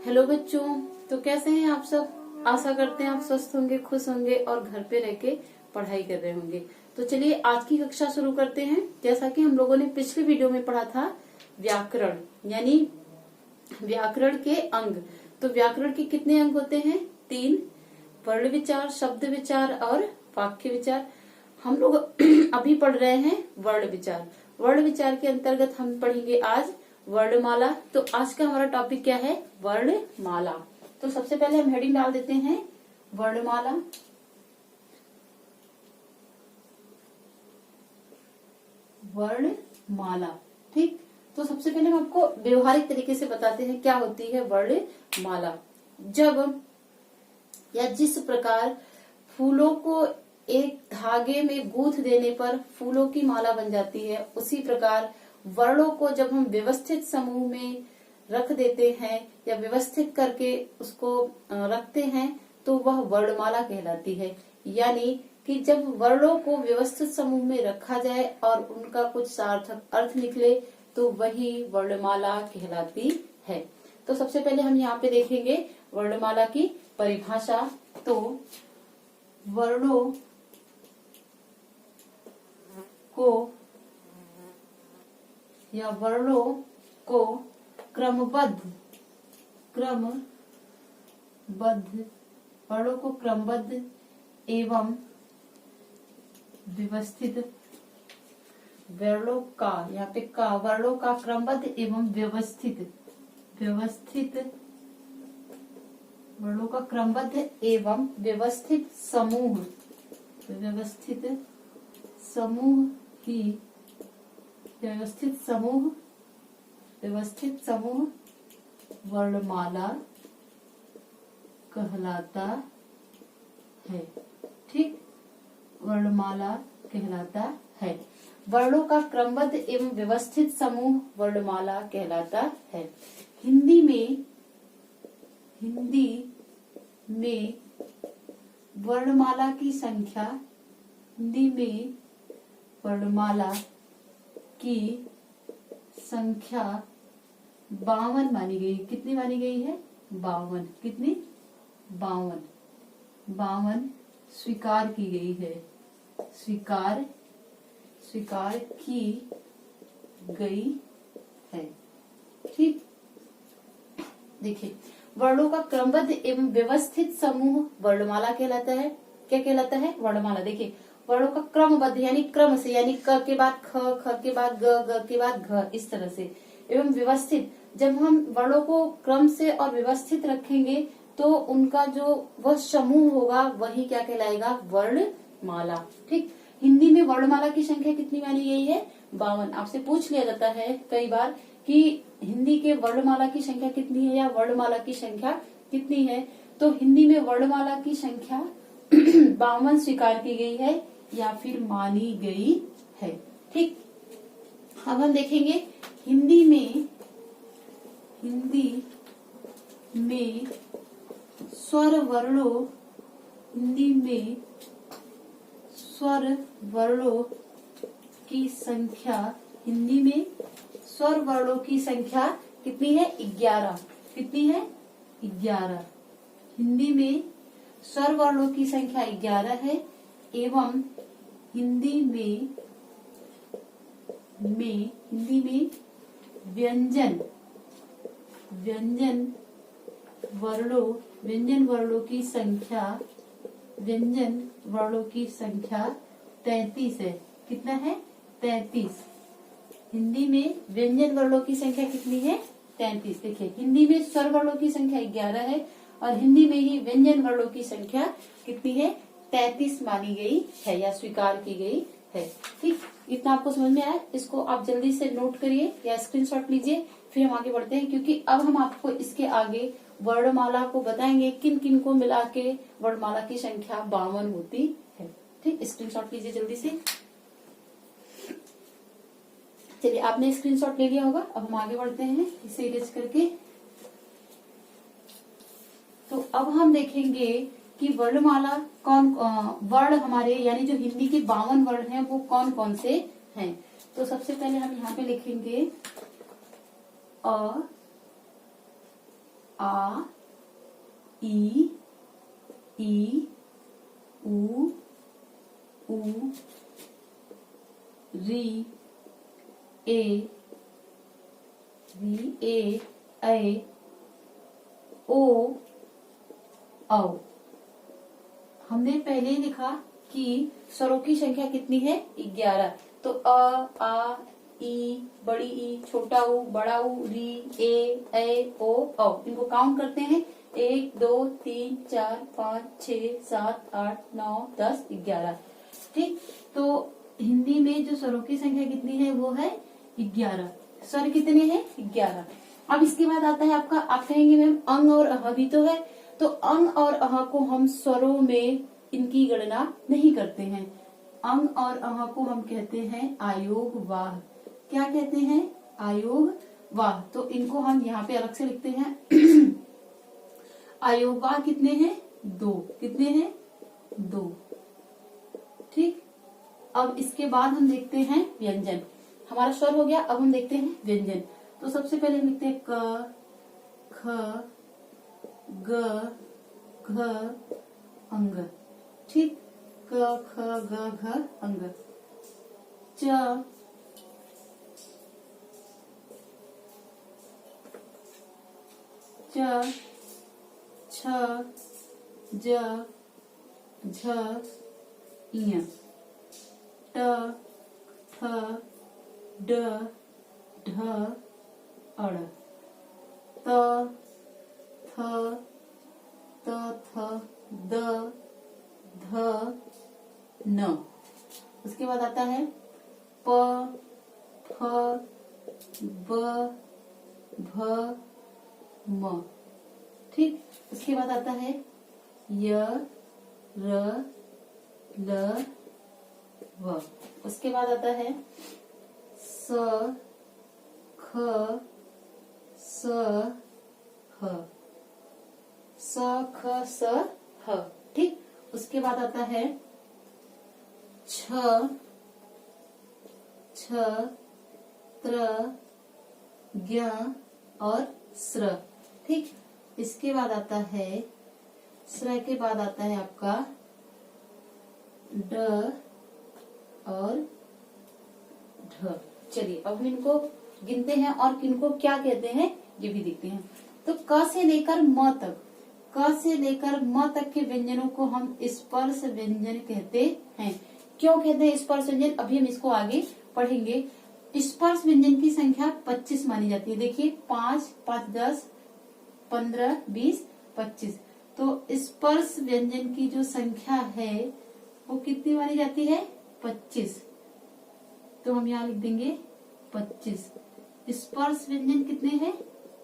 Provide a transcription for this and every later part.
Hello बच्चों, तो कैसे हैं आप सब। आशा करते हैं आप स्वस्थ होंगे, खुश होंगे और घर पे रह के पढ़ाई कर रहे होंगे। तो चलिए आज की कक्षा शुरू करते हैं। जैसा कि हम लोगों ने पिछले वीडियो में पढ़ा था व्याकरण, यानी व्याकरण के अंग। तो व्याकरण के कितने अंग होते हैं? 3। वर्ण विचार, शब्द विचार और वाक्य विचार। हम लोग अभी पढ़ रहे हैं वर्ण विचार। वर्ण विचार के अंतर्गत हम पढ़ेंगे आज वर्णमाला। तो आज का हमारा टॉपिक क्या है? वर्णमाला। तो सबसे पहले हम हेडिंग डाल देते हैं वर्णमाला। वर्णमाला, ठीक। तो सबसे पहले हम आपको व्यवहारिक तरीके से बताते हैं क्या होती है वर्णमाला। जब या जिस प्रकार फूलों को एक धागे में गूंथ देने पर फूलों की माला बन जाती है, उसी प्रकार वर्णों को जब हम व्यवस्थित समूह में रख देते हैं या व्यवस्थित करके उसको रखते हैं तो वह वर्णमाला कहलाती है। यानी कि जब वर्णों को व्यवस्थित समूह में रखा जाए और उनका कुछ सार्थक अर्थ निकले तो वही वर्णमाला कहलाती है। तो सबसे पहले हम यहाँ पे देखेंगे वर्णमाला की परिभाषा। तो वर्णों को या वर्णों को क्रमबद्ध वर्णों को क्रमबद्ध एवं व्यवस्थित, वर्णों का, यहाँ पे का, वर्णों का क्रमबद्ध एवं व्यवस्थित वर्णों का क्रमबद्ध एवं व्यवस्थित व्यवस्थित समूह वर्णमाला कहलाता है, ठीक। वर्णमाला कहलाता है। वर्णों का क्रमबद्ध एवं व्यवस्थित समूह वर्णमाला कहलाता है। हिंदी में वर्णमाला की संख्या, हिंदी में वर्णमाला की संख्या 52 मानी गई। कितनी मानी गई है? 52। कितनी? 52 स्वीकार की गई है। स्वीकार की गई है, ठीक। देखिए, वर्णों का क्रमबद्ध एवं व्यवस्थित समूह वर्णमाला कहलाता है। क्या कहलाता है? वर्णमाला। देखिए, वर्णों का क्रमबद्ध यानी क्रम से, यानी क के बाद ख, ख के बाद ग के बाद घ, इस तरह से। एवं व्यवस्थित, जब हम वर्णों को क्रम से और व्यवस्थित रखेंगे तो उनका जो वह समूह होगा वही क्या कहलाएगा? वर्णमाला, ठीक। हिंदी में वर्णमाला की संख्या कितनी मानी गई है? 52। आपसे पूछ लिया जाता है कई बार कि हिंदी के वर्णमाला की संख्या कितनी है या वर्णमाला की संख्या कितनी है। तो हिंदी में वर्णमाला की संख्या 52 स्वीकार की गई है या फिर मानी गई है, ठीक। अब हम देखेंगे हिंदी में स्वर वर्णों, हिंदी में स्वर वर्णों की संख्या, हिंदी में स्वर वर्णों की संख्या कितनी है? 11। कितनी है? 11। हिंदी में स्वर वर्णों की संख्या 11 है एवं हिंदी में व्यंजन वर्णों की संख्या 33 है। कितना है? 33। हिंदी में व्यंजन वर्णों की संख्या कितनी है? 33। देखिए, हिंदी में स्वर वर्णों की संख्या 11 है और हिंदी में ही व्यंजन वर्णों की संख्या कितनी है? 33 मानी गई है या स्वीकार की गई है, ठीक। इतना आपको समझ में आया? इसको आप जल्दी से नोट करिए या स्क्रीनशॉट लीजिए, फिर हम आगे बढ़ते हैं। क्योंकि अब हम आपको इसके आगे वर्णमाला को बताएंगे किन किन को मिला के वर्णमाला की संख्या 52 होती है, ठीक। स्क्रीनशॉट लीजिए जल्दी से। चलिए, आपने स्क्रीनशॉट ले लिया होगा। अब हम आगे बढ़ते हैं इसे इरेज करके। तो अब हम देखेंगे कि वर्णमाला वर्ण हमारे, यानी जो हिंदी के 52 वर्ण हैं वो कौन कौन से हैं। तो सबसे पहले हम यहाँ पे लिखेंगे अ, आ, ई, उ, री, ए, ऐ, ओ, औ। हमने पहले ही लिखा कि स्वरों की संख्या कितनी है? 11। तो अ, आ, ई, बड़ी ई, छोटा ऊ, बड़ा ऊ, री, ए, ऐ, ओ, औ। इनको काउंट करते हैं। 1, 2, 3, 4, 5, 6, 7, 8, 9, 10, 11। ठीक। तो हिंदी में जो स्वरों की संख्या कितनी है? वो है 11। स्वर कितने हैं? 11। अब इसके बाद आता है आपका, आप कहेंगे मैम अंग और अह भी तो है। तो अंग और अह को हम स्वरों में इनकी गणना नहीं करते हैं। अंग और अह को हम कहते हैं आयोग वाह। क्या कहते हैं? आयोग वाह। तो इनको हम यहाँ पे अलग से लिखते हैं। आयोग वाह कितने हैं? 2। कितने हैं? 2। ठीक। अब इसके बाद हम देखते हैं व्यंजन। हमारा स्वर हो गया, अब हम देखते हैं व्यंजन। तो सबसे पहले हम लिखते हैं क, ख, ग, घ, अंग। ठीक। क, ख, ग, घ, अंग। च, छ, ज, झ, इय। ट, ठ, ड, ढ, अड़। त, थ, द, ध, न। उसके बाद आता है प, फ, ब, भ, म। ठीक। उसके बाद आता है य, र, ल, व। उसके बाद आता है स, ख, स, ह। स, ख, स, ह। ठीक। उसके बाद आता है छ, त्र, ज्ञ और स्र। ठीक। इसके बाद आता है स्र के बाद आता है आपका ड और ढ। चलिए अब हम इनको गिनते हैं और किनको क्या कहते हैं ये भी देखते हैं। तो क से लेकर म तक, क से लेकर म तक के व्यंजनों को हम स्पर्श व्यंजन कहते हैं। क्यों कहते हैं स्पर्श व्यंजन? अभी हम इसको आगे पढ़ेंगे। स्पर्श व्यंजन की संख्या 25 मानी जाती है। देखिए 5, 5, 10, 15, 20, 25। तो स्पर्श व्यंजन की जो संख्या है वो कितनी मानी जाती है? 25। तो हम यहाँ लिख देंगे 25। स्पर्श व्यंजन कितने हैं?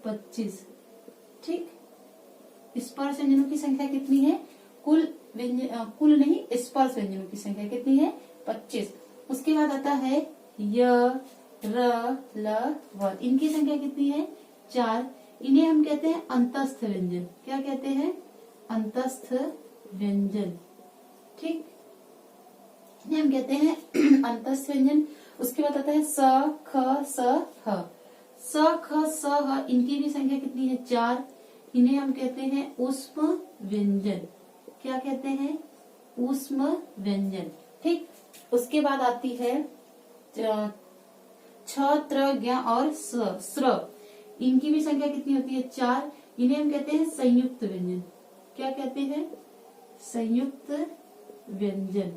25। ठीक। स्पर्श व्यंजनों की संख्या कितनी है? कुल व्यंजन, कुल नहीं, स्पर्श व्यंजनों की संख्या कितनी है? 25। उसके बाद आता है य, र, ल, व। इनकी संख्या कितनी है? 4। इन्हें हम कहते हैं अंतस्थ व्यंजन। क्या कहते हैं? अंतस्थ व्यंजन। ठीक। इन्हें हम कहते हैं अंतस्थ व्यंजन। उसके बाद आता है स, ख, स, ह। स, ख, स, ह। इनकी भी संख्या कितनी है? 4। इन्हें हम कहते हैं ऊष्म व्यंजन। क्या कहते हैं? ऊष्म व्यंजन। ठीक। उसके बाद आती है छ, त्र, ज्ञ और स्र। इनकी भी संख्या कितनी होती है? 4। इन्हें हम कहते हैं संयुक्त व्यंजन। क्या कहते हैं? संयुक्त व्यंजन।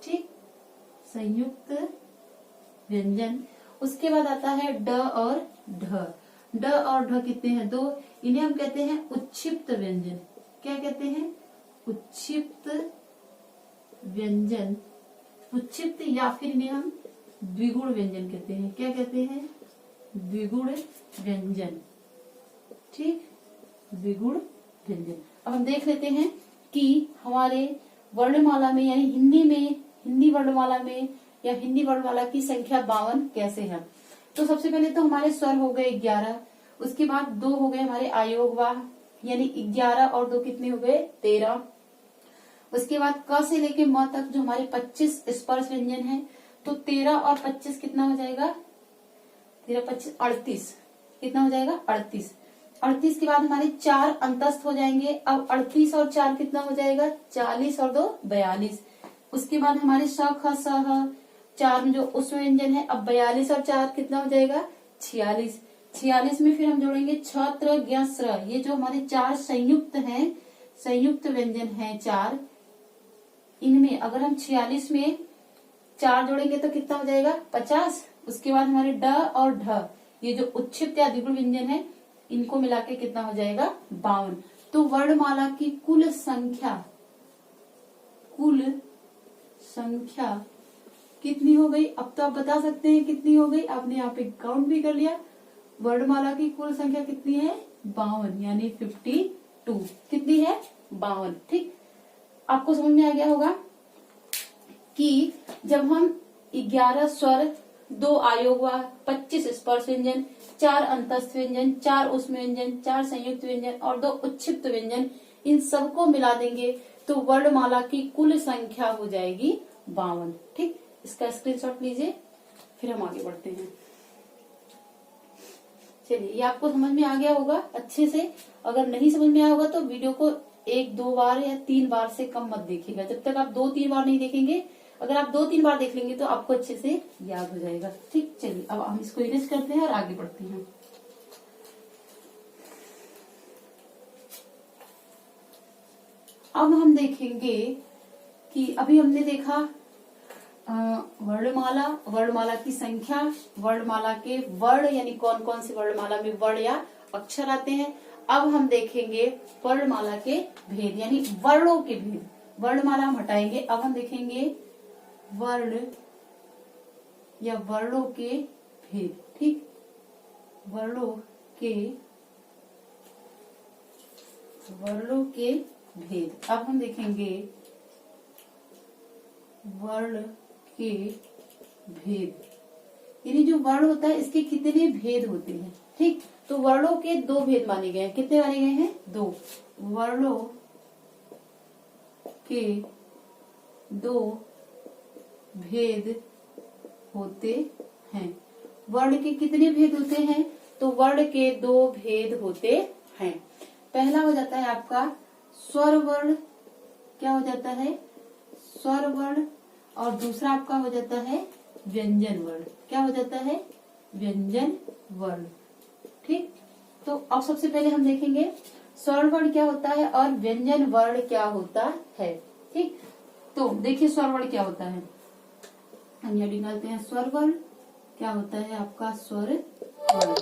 ठीक। संयुक्त व्यंजन। उसके बाद आता है ड और ढ। ड और ढ कितने हैं? 2। इन्हें हम कहते हैं उच्छिप्त व्यंजन। क्या कहते हैं? उच्छिप्त व्यंजन। उच्छिप्त या फिर इन्हें हम द्विगुण व्यंजन कहते हैं। क्या कहते हैं? द्विगुण व्यंजन। ठीक। द्विगुण व्यंजन। अब हम देख लेते हैं कि हमारे वर्णमाला में यानी हिंदी में, हिंदी वर्णमाला में या हिंदी वर्णमाला की संख्या 52 कैसे है। तो सबसे पहले तो हमारे स्वर हो गए 11। उसके बाद 2 हो गए हमारे आयोगवाह, यानी 11 और 2 कितने हो गए? 13। उसके बाद क से लेके म तक जो हमारे 25 स्पर्श व्यंजन है, तो 13 और 25 कितना हो जाएगा? 13, 25, 38। कितना हो जाएगा? 38। 38 के बाद हमारे 4 अंतस्थ हो जाएंगे। अब 38 और 4 कितना हो जाएगा, 40 और 2 42। उसके बाद हमारे स ख स ह 4 में जो उस व्यंजन है, अब 42 और 4 कितना हो जाएगा, 46। 46 में फिर हम जोड़ेंगे छ त्र ज्ञ स्र, ये जो हमारे 4 संयुक्त हैं, संयुक्त व्यंजन हैं 4, इनमें अगर हम 46 में 4 जोड़ेंगे तो कितना हो जाएगा, 50। उसके बाद हमारे ड और ढ, ये जो उच्छिष्ट या द्विगुण व्यंजन है, इनको मिला के कितना हो जाएगा, 52। तो वर्णमाला की कुल संख्या कितनी हो गई, अब तो आप बता सकते हैं कितनी हो गई, आपने यहाँ पे काउंट भी कर लिया। वर्णमाला की कुल संख्या कितनी है, 52, यानी 52। कितनी है, 52। ठीक, आपको समझ में आ गया होगा कि जब हम 11 स्वर, 2 आयोग व 25 स्पर्श व्यंजन, 4 अंतस्थ व्यंजन, 4 उष्म व्यंजन, 4 संयुक्त व्यंजन और 2 उच्छिष्ट व्यंजन, इन सबको मिला देंगे तो वर्णमाला की कुल संख्या हो जाएगी 52। ठीक, इसका स्क्रीनशॉट लीजिए, फिर हम आगे बढ़ते हैं। चलिए, ये आपको समझ में आ गया होगा अच्छे से। अगर नहीं समझ में आया होगा तो वीडियो को 1-2 बार या 3 बार से कम मत देखिएगा। जब तक आप 2-3 बार नहीं देखेंगे, अगर आप 2-3 बार देख लेंगे तो आपको अच्छे से याद हो जाएगा। ठीक, चलिए अब हम इसको इरेज करते हैं और आगे बढ़ते हैं। अब हम देखेंगे कि अभी हमने देखा वर्णमाला की संख्या, वर्णमाला के वर्ण, यानी कौन कौन से वर्णमाला में वर्ण या अक्षर आते हैं। अब हम देखेंगे वर्णमाला के भेद, यानी वर्णों के भेद। वर्णमाला हम हटाएंगे, अब हम देखेंगे वर्ण या वर्णों के भेद। ठीक, वर्णों के भेद। अब हम देखेंगे वर्ण के भेद, यानी जो वर्ण होता है इसके कितने भेद होते हैं। ठीक, तो वर्णों के 2 भेद माने गए हैं। कितने माने गए हैं, 2। वर्णों के 2 भेद होते हैं। वर्ण के कितने भेद होते हैं, तो वर्ण के 2 भेद होते हैं। पहला हो जाता है आपका स्वर वर्ण, क्या हो जाता है, स्वर वर्ण, और दूसरा आपका हो जाता है व्यंजन वर्ण। क्या हो जाता है, व्यंजन वर्ण। ठीक, तो अब सबसे पहले हम देखेंगे स्वर वर्ण क्या होता है और व्यंजन वर्ण क्या होता है। ठीक, तो देखिए स्वर वर्ण क्या होता है, हम यहाँ निकालते हैं स्वर वर्ण। क्या होता है आपका स्वर वर्ण।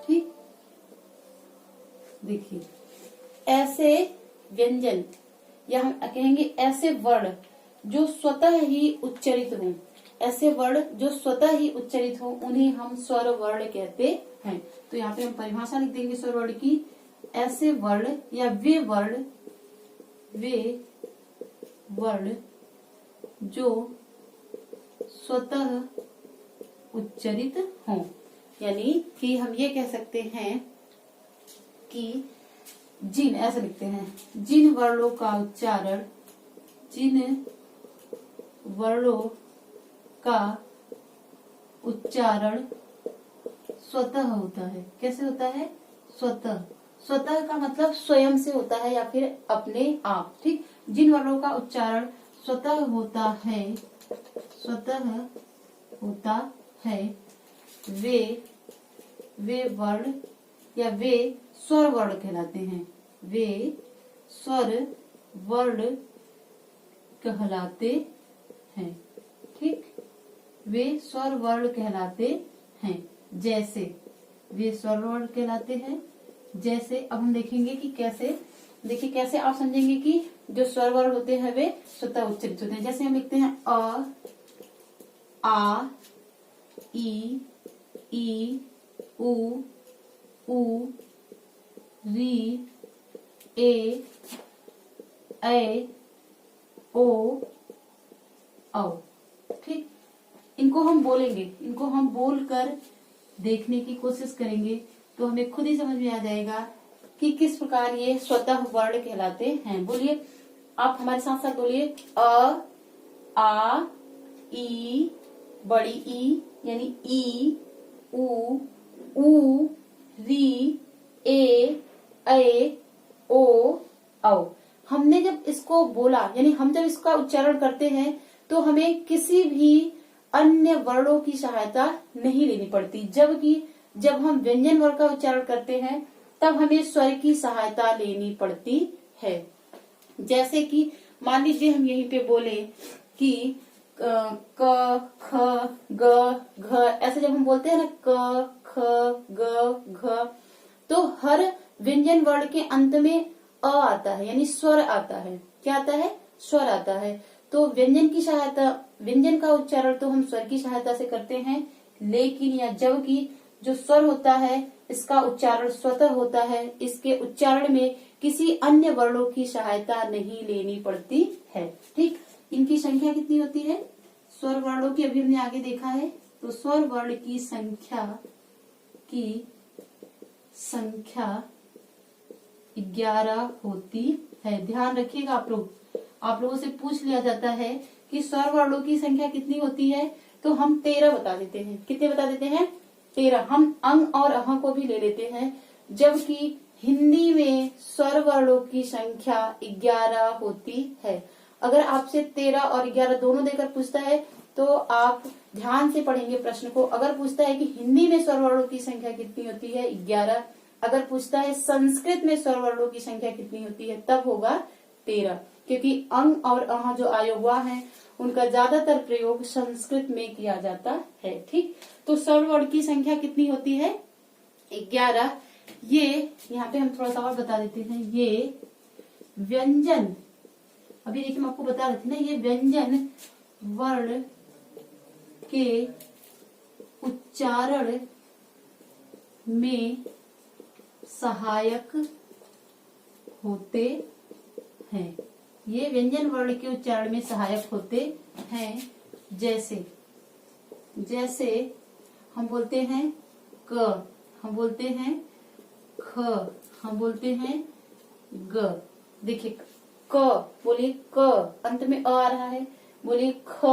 ठीक, देखिए ऐसे व्यंजन, या हम कहेंगे ऐसे वर्ण जो स्वतः ही उच्चरित हों, ऐसे वर्ण जो स्वतः ही उच्चरित हो, उन्हें हम स्वर वर्ण कहते हैं। तो यहाँ पे हम परिभाषा लिख देंगे स्वर वर्ण की, ऐसे वर्ण या वे वर्ण जो स्वतः उच्चरित हों, यानी कि हम ये कह सकते हैं कि जिन, ऐसे लिखते हैं, जिन वर्णों का उच्चारण, जिन वर्णों का उच्चारण स्वतः होता है। कैसे होता है, स्वतः। स्वतः का मतलब स्वयं से होता है या फिर अपने आप। ठीक, जिन वर्णों का उच्चारण स्वतः होता है, वे वर्ण या वे स्वर वर्ण कहलाते हैं। वे स्वर वर्ण कहलाते हैं। ठीक, वे स्वर वर्ण कहलाते हैं। जैसे, वे स्वर वर्ण कहलाते हैं जैसे। अब हम देखेंगे कि कैसे, देखिए कैसे आप समझेंगे कि जो स्वर वर्ण होते हैं वे स्वतः उच्चरित होते हैं। जैसे हम लिखते हैं अ, आ, ई, उ, री, ए, ओ, औ। ठीक, इनको हम बोलेंगे, इनको हम बोलकर देखने की कोशिश करेंगे तो हमें खुद ही समझ में आ जाएगा कि किस प्रकार ये स्वतः वर्ण कहलाते हैं। बोलिए, आप हमारे साथ साथ बोलिए, अ, आ, ई, बड़ी ई यानी ई, उ, री, ए, ए ओ औ। हमने जब इसको बोला, यानी हम जब इसका उच्चारण करते हैं तो हमें किसी भी अन्य वर्णों की सहायता नहीं लेनी पड़ती, जबकि जब हम व्यंजन वर्ण का उच्चारण करते हैं तब हमें स्वर की सहायता लेनी पड़ती है। जैसे कि मान लीजिए हम यहीं पे बोले कि क ख ग घ, ऐसे जब हम बोलते हैं ना क ख ग घ, तो हर व्यंजन वर्ण के अंत में अ आता है, यानी स्वर आता है। क्या आता है? स्वर आता है। तो व्यंजन की सहायता, व्यंजन का उच्चारण तो हम स्वर की सहायता से करते हैं, लेकिन या जबकि जो स्वर होता है इसका उच्चारण स्वतः होता है, इसके उच्चारण में किसी अन्य वर्णों की सहायता नहीं लेनी पड़ती है। ठीक, इनकी संख्या कितनी होती है? स्वर वर्णों की अभी हमने आगे देखा है, तो स्वर वर्ण की संख्या 11 होती है। ध्यान रखिएगा आप लोगों से पूछ लिया जाता है कि स्वर वर्णों की संख्या कितनी होती है, तो हम 13 बता देते हैं। कितने बता देते हैं? 13। हम अंग और अह को भी ले लेते हैं, जबकि हिंदी में स्वर वर्णों की संख्या 11 होती है। अगर आपसे 13 और 11 दोनों देकर पूछता है तो आप ध्यान से पढ़ेंगे प्रश्न को। अगर पूछता है कि हिंदी में स्वर वर्णों की संख्या कितनी होती है, 11। अगर पूछता है संस्कृत में स्वर वर्णों की संख्या कितनी होती है, तब होगा 13, क्योंकि अंग और अह जो आए हुआ है उनका ज्यादातर प्रयोग संस्कृत में किया जाता है। ठीक, तो स्वर वर्ण की संख्या कितनी होती है? 11। ये यहाँ पे हम थोड़ा सा और बता देते हैं, ये व्यंजन, अभी देखिए मैं आपको बता रही थी ना, ये व्यंजन वर्ण के उच्चारण में सहायक होते हैं। ये व्यंजन वर्ण के उच्चारण में सहायक होते हैं। जैसे हम बोलते हैं क, हम बोलते हैं ख, हम बोलते हैं ग। देखिए क बोलिए, क अंत में अ आ रहा है, बोलिए ख,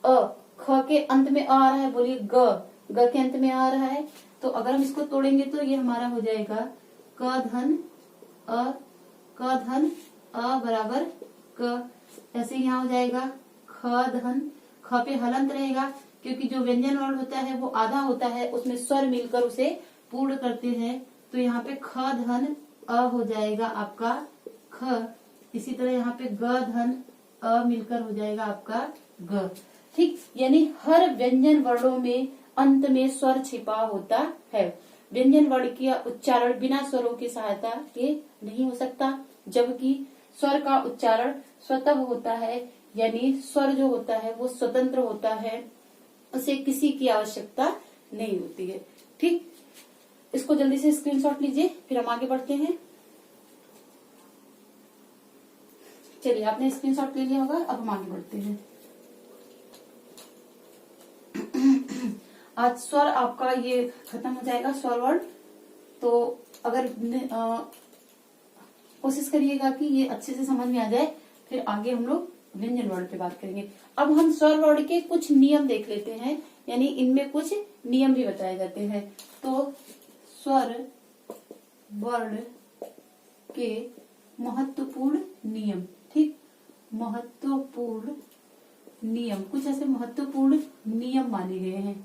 अ ख के अंत में अ आ रहा है, बोलिए ग, ग के अंत में आ रहा है। तो अगर हम इसको तोड़ेंगे तो ये हमारा हो जाएगा क धन अ बराबर क। ऐसे यहाँ हो जाएगा ख धन, ख पे हलंत रहेगा, क्योंकि जो व्यंजन वर्ण होता है वो आधा होता है, उसमें स्वर मिलकर उसे पूर्ण करते हैं। तो यहाँ पे ख धन अ हो जाएगा आपका ख। इसी तरह यहाँ पे ग धन अ मिलकर हो जाएगा आपका ग। ठीक, यानी हर व्यंजन वर्णों में अंत में स्वर छिपा होता है। व्यंजन वर्ण का उच्चारण बिना स्वरों की सहायता के नहीं हो सकता, जबकि स्वर का उच्चारण स्वतः होता है, यानी स्वर जो होता है वो स्वतंत्र होता है, उसे किसी की आवश्यकता नहीं होती है। ठीक, इसको जल्दी से स्क्रीनशॉट लीजिए, फिर हम आगे बढ़ते हैं। चलिए, आपने स्क्रीनशॉट ले लिया होगा, अब हम आगे बढ़ते हैं। आज स्वर आपका ये खत्म हो जाएगा, स्वर वर्ण। तो अगर कोशिश करिएगा कि ये अच्छे से समझ में आ जाए, फिर आगे हम लोग व्यंजन वर्ण पे बात करेंगे। अब हम स्वर वर्ण के कुछ नियम देख लेते हैं, यानी इनमें कुछ नियम भी बताए जाते हैं। तो स्वर वर्ण के महत्वपूर्ण नियम, ठीक, महत्वपूर्ण नियम, कुछ ऐसे महत्वपूर्ण नियम माने गए हैं,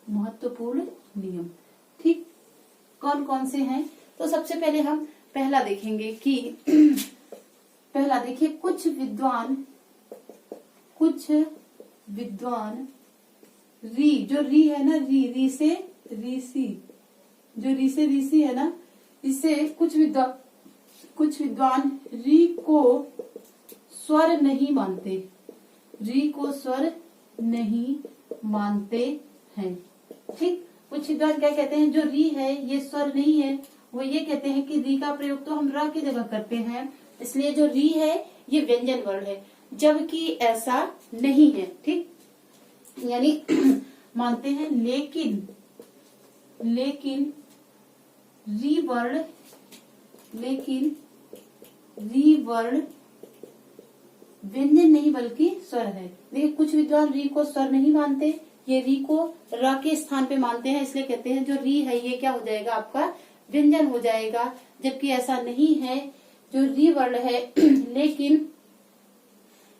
महत्वपूर्ण नियम। ठीक, कौन कौन से हैं? तो सबसे पहले हम पहला देखेंगे कि पहला देखिए, कुछ विद्वान री, जो री है ना, री से ऋषि, जो री से ऋषि है ना, इससे कुछ विद्वान री को स्वर नहीं मानते, री को स्वर नहीं मानते हैं। ठीक, कुछ विद्वान क्या कहते हैं, जो री है ये स्वर नहीं है, वो ये कहते हैं कि री का प्रयोग तो हम र की जगह करते हैं, इसलिए जो री है ये व्यंजन वर्ण है, जबकि ऐसा नहीं है। ठीक, यानी मानते हैं, लेकिन री वर्ण व्यंजन नहीं बल्कि स्वर है। देखिए, कुछ विद्वान री को स्वर नहीं मानते, ये री को र के स्थान पे मानते हैं, इसलिए कहते हैं जो री है ये क्या हो जाएगा आपका व्यंजन हो जाएगा, जबकि ऐसा नहीं है। जो री वर्ण है लेकिन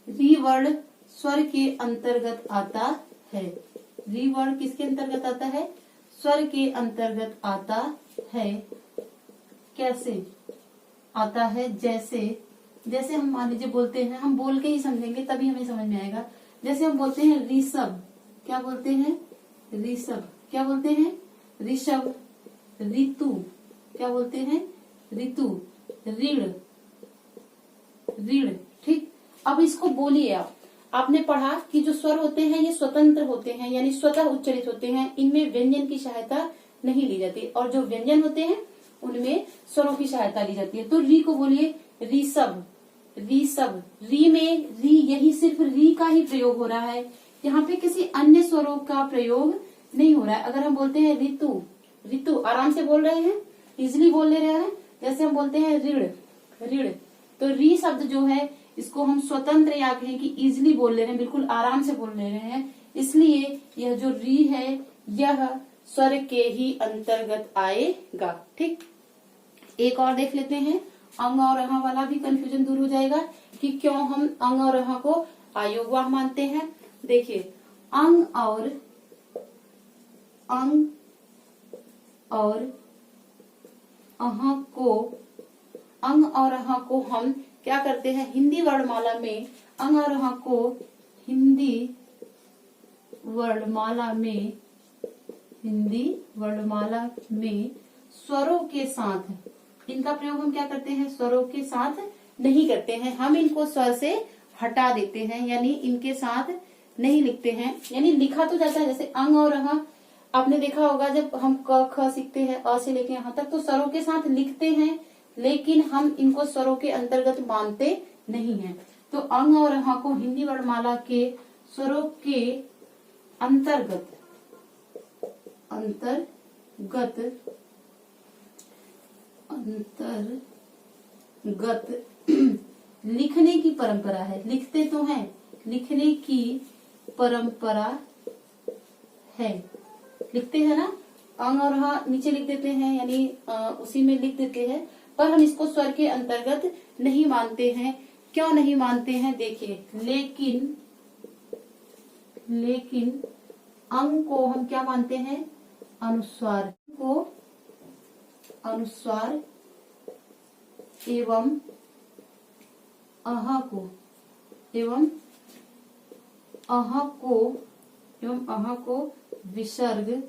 री वर्ण स्वर के अंतर्गत आता है। री वर्ण किसके अंतर्गत आता है? स्वर के अंतर्गत आता है। कैसे आता है? जैसे हम मान लीजिए बोलते हैं, हम बोल के ही समझेंगे तभी हमें समझ में आएगा। जैसे हम बोलते हैं ऋषभ, क्या बोलते हैं? ऋषभ। क्या बोलते हैं? ऋषभ। ऋतु, क्या बोलते हैं? ऋतु। ऋण, ऋण। ठीक, अब इसको बोलिए आप। आपने पढ़ा कि जो स्वर होते हैं ये स्वतंत्र होते हैं, यानी स्वतः उच्चरित होते हैं, इनमें व्यंजन की सहायता नहीं ली जाती, और जो व्यंजन होते हैं उनमें स्वरों की सहायता ली जाती है। तो री को बोलिए ऋषभ, ऋषभ। री में री, यही सिर्फ री का ही प्रयोग हो रहा है, यहाँ पे किसी अन्य स्वरों का प्रयोग नहीं हो रहा है। अगर हम बोलते हैं ऋतु, ऋतु आराम से बोल रहे हैं, इजिली बोल ले रहे हैं। जैसे हम बोलते हैं ऋण, ऋण, तो री शब्द जो है इसको हम स्वतंत्र या कहें कि इजिली बोल ले रहे हैं, बिल्कुल आराम से बोल ले रहे हैं, इसलिए यह जो री है यह स्वर के ही अंतर्गत आएगा। ठीक, एक और देख लेते हैं, अंग और अहा वाला भी कंफ्यूजन दूर हो जाएगा कि क्यों हम अंग और अहा को आयोगवाह मानते हैं। देखिए, अंग और अहा को, अंग और अहा को हम क्या करते हैं? हिंदी वर्णमाला में अंग और अहा को हिंदी वर्णमाला में स्वरों के साथ, इनका प्रयोग हम क्या करते हैं? स्वरों के साथ नहीं करते हैं, हम इनको स्वर से हटा देते हैं, यानी इनके साथ नहीं लिखते हैं। यानी लिखा तो जाता है, जैसे अंग और अहा आपने देखा होगा, जब हम क ख सीखते हैं अ से लेके यहाँ तक तो स्वरों के साथ लिखते हैं, लेकिन हम इनको स्वरों के अंतर्गत मानते नहीं हैं। तो अंग और अहा को हिंदी वर्णमाला के स्वरों के अंतर्गत लिखने की परंपरा है। लिखते तो हैं, लिखने की परंपरा है। लिखते हैं ना, अंग और अहा नीचे लिख देते हैं, यानी उसी में लिख देते हैं, पर हम इसको स्वर के अंतर्गत नहीं मानते हैं। क्यों नहीं मानते हैं? देखिए, लेकिन अंग को हम क्या मानते हैं? अनुस्वार को, अनुस्वार एवं अहा को विसर्ग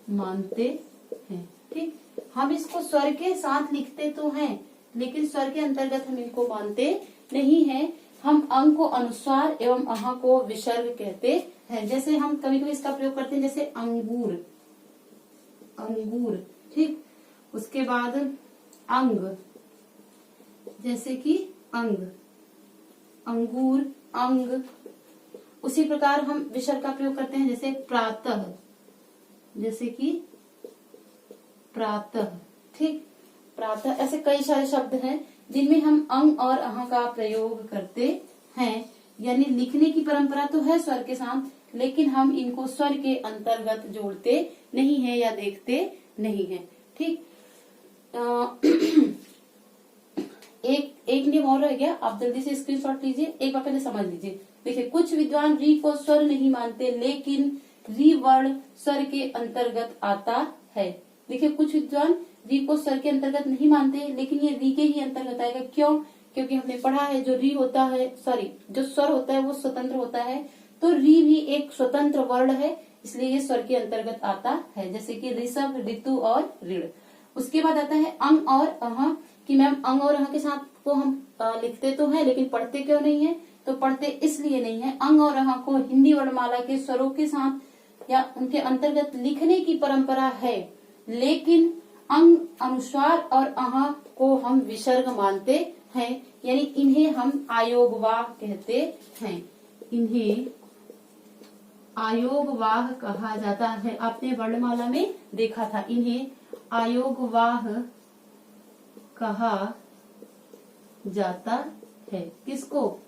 मानते हैं। ठीक, हम इसको स्वर के साथ लिखते तो हैं, लेकिन स्वर के अंतर्गत हम इनको मानते नहीं हैं। हम अंग को अनुस्वार एवं अहा को विसर्ग कहते हैं। जैसे हम कभी कभी इसका प्रयोग करते हैं, जैसे अंगूर, अंगूर। ठीक, उसके बाद अंग, जैसे कि अंग, अंगूर, अंग। उसी प्रकार हम विसर्ग का प्रयोग करते हैं, जैसे प्रातः, जैसे कि प्रातः। ठीक, प्रातः। ऐसे कई सारे शब्द हैं जिनमें हम अंग और अहा का प्रयोग करते हैं। यानी लिखने की परंपरा तो है स्वर के साथ, लेकिन हम इनको स्वर के अंतर्गत जोड़ते नहीं है या देखते नहीं है। ठीक, एक नियम और रह गया, आप जल्दी से स्क्रीनशॉट लीजिए, एक बार पहले समझ लीजिए। देखिए, कुछ विद्वान री को स्वर नहीं मानते, लेकिन री वर्ण स्वर के अंतर्गत आता है। देखिए, कुछ विद्वान री को स्वर के अंतर्गत नहीं मानते, लेकिन ये री के ही अंतर्गत आएगा। क्यों? क्योंकि हमने पढ़ा है जो री होता है, जो स्वर होता है वो स्वतंत्र होता है, तो री भी एक स्वतंत्र वर्ण है, इसलिए ये स्वर के अंतर्गत आता है। जैसे कि ऋषभ, ऋतु और ऋण। उसके बाद आता है अंग और अहा, कि मैम अंग और अहा के साथ को हम लिखते तो हैं, लेकिन पढ़ते क्यों नहीं है? तो पढ़ते इसलिए नहीं है, अंग और अहा को हिंदी वर्णमाला के स्वरों के साथ या उनके अंतर्गत लिखने की परंपरा है, लेकिन अंग, अनुस्वार और अहा को हम विसर्ग मानते हैं, यानी इन्हें हम आयोगवाह कहते हैं। इन्हें आयोगवाह कहा जाता है। आपने वर्णमाला में देखा था, इन्हें आयोगवाह कहा जाता है। किसको?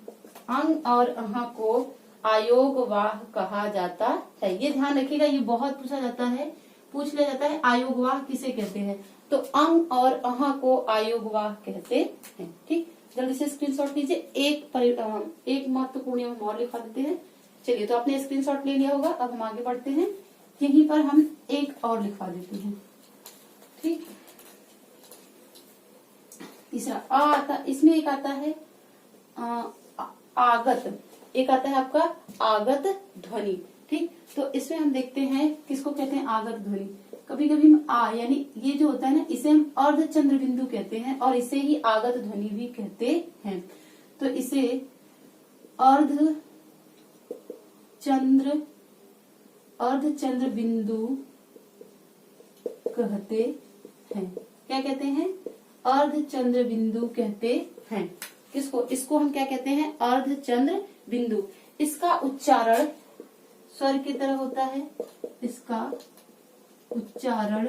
अंग और अहा को आयोगवाह कहा जाता है। ये ध्यान रखिएगा, ये बहुत पूछा जाता है, पूछ लिया जाता है आयोगवाह किसे कहते हैं, तो अंग और अहा को आयोगवाह कहते हैं। ठीक, जल्दी से स्क्रीनशॉट लीजिए। एक महत्वपूर्ण हम और लिखा देते हैं। चलिए, तो आपने स्क्रीनशॉट ले लिया होगा। अब हम आगे बढ़ते हैं। यहीं पर हम एक और लिखवा देते हैं। ठीक, तीसरा आ आता, इसमें एक आता है आगत, एक आता है आपका आगत ध्वनि। ठीक, तो इसमें हम देखते हैं किसको कहते हैं आगत ध्वनि। कभी कभी हम आ यानी ये जो होता है ना, इसे हम अर्धचंद्र बिंदु कहते हैं और इसे ही आगत ध्वनि भी कहते हैं। तो इसे अर्धचंद्र बिंदु कहते हैं। क्या कहते हैं? अर्धचंद्र बिंदु कहते हैं। किसको? इसको हम क्या कहते हैं? अर्धचंद्र बिंदु। इसका उच्चारण स्वर की तरह होता है। इसका उच्चारण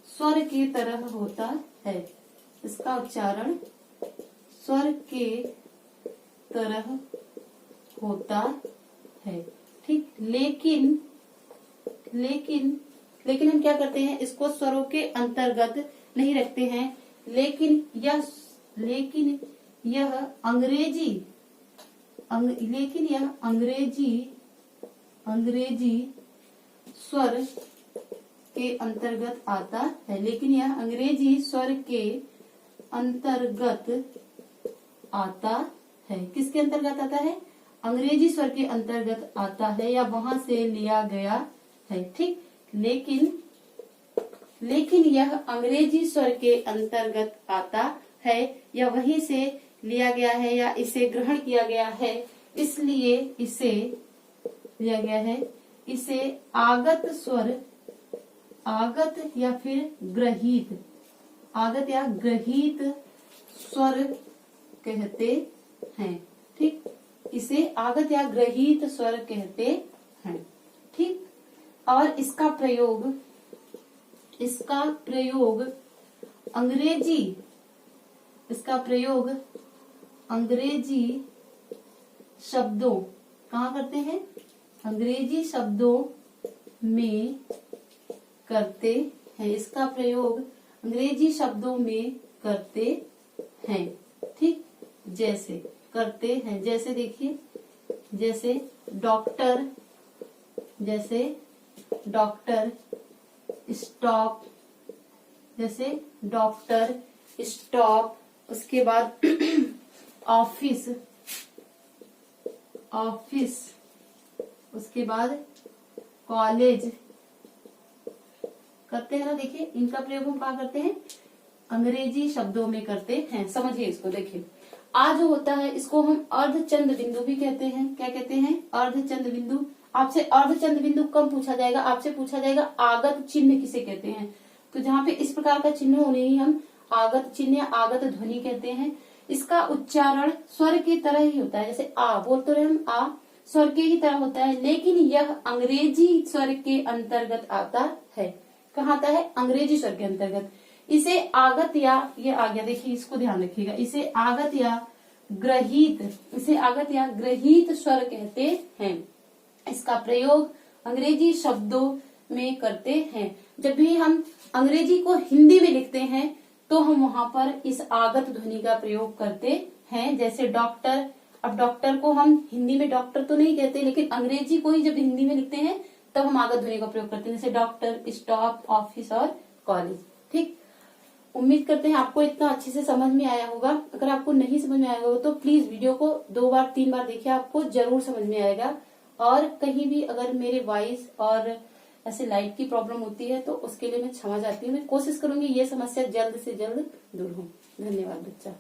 स्वर की तरह होता है। इसका उच्चारण स्वर के तरह होता है। ठीक, लेकिन हम क्या करते हैं? इसको स्वरों के अंतर्गत नहीं रखते हैं। लेकिन यह अंग्रेजी स्वर के अंतर्गत आता है। लेकिन यह अंग्रेजी स्वर के अंतर्गत आता है। किसके अंतर्गत आता है? अंग्रेजी स्वर के अंतर्गत आता है या वहां से लिया गया है। ठीक, लेकिन यह अंग्रेजी स्वर के अंतर्गत आता है या वहीं से लिया गया है या इसे ग्रहण किया गया है, इसलिए इसे लिया गया है। इसे आगत स्वर, आगत या फिर ग्रहित, आगत या ग्रहित स्वर कहते हैं। ठीक, इसे आगत या ग्रहित स्वर कहते हैं। ठीक, और इसका अंग्रेजी शब्दों, कहाँ करते हैं? अंग्रेजी शब्दों में करते हैं। इसका प्रयोग अंग्रेजी शब्दों में करते हैं। ठीक, जैसे करते हैं, जैसे देखिए, जैसे डॉक्टर, स्टॉप, जैसे डॉक्टर स्टॉप। उसके बाद ऑफिस, उसके बाद कॉलेज करते हैं ना। देखिए, इनका प्रयोग हम कहाँ करते हैं? अंग्रेजी शब्दों में करते हैं। समझिए इसको। देखिए, आ जो होता है इसको हम अर्धचंद्र बिंदु भी कहते हैं। क्या कहते हैं? अर्धचंद्र बिंदु। आपसे अर्धचंद्र बिंदु कम पूछा जाएगा, आपसे पूछा जाएगा आगत चिन्ह किसे कहते हैं। तो जहाँ पे इस प्रकार का चिन्ह होने ही हम आगत चिन्ह या आगत ध्वनि कहते हैं। इसका उच्चारण स्वर की तरह ही होता है। जैसे आ बोल तो रहे हम, आ स्वर के ही तरह होता है, लेकिन यह अंग्रेजी स्वर के अंतर्गत आता है। कहाँ आता है? अंग्रेजी स्वर के अंतर्गत। इसे आगत या, ये आ गया, देखिए इसको ध्यान रखिएगा, इसे आगत या ग्रहित स्वर कहते हैं। इसका प्रयोग अंग्रेजी शब्दों में करते हैं। जब भी हम अंग्रेजी को हिंदी में लिखते हैं तो हम वहां पर इस आगत ध्वनि का प्रयोग करते हैं। जैसे डॉक्टर, अब डॉक्टर को हम हिंदी में डॉक्टर तो नहीं कहते, लेकिन अंग्रेजी को ही जब हिंदी में लिखते हैं तब हम आगत ध्वनि का प्रयोग करते हैं। जैसे डॉक्टर, स्टॉप, ऑफिस और कॉलेज। ठीक, उम्मीद करते हैं आपको इतना अच्छे से समझ में आया होगा। अगर आपको नहीं समझ में आया होगा तो प्लीज वीडियो को 2 बार 3 बार देखिए, आपको जरूर समझ में आएगा। और कहीं भी अगर मेरे वॉइस और ऐसे लाइट की प्रॉब्लम होती है तो उसके लिए मैं क्षमा चाहती हूँ। मैं कोशिश करूंगी ये समस्या जल्द से जल्द दूर हो। धन्यवाद बच्चा।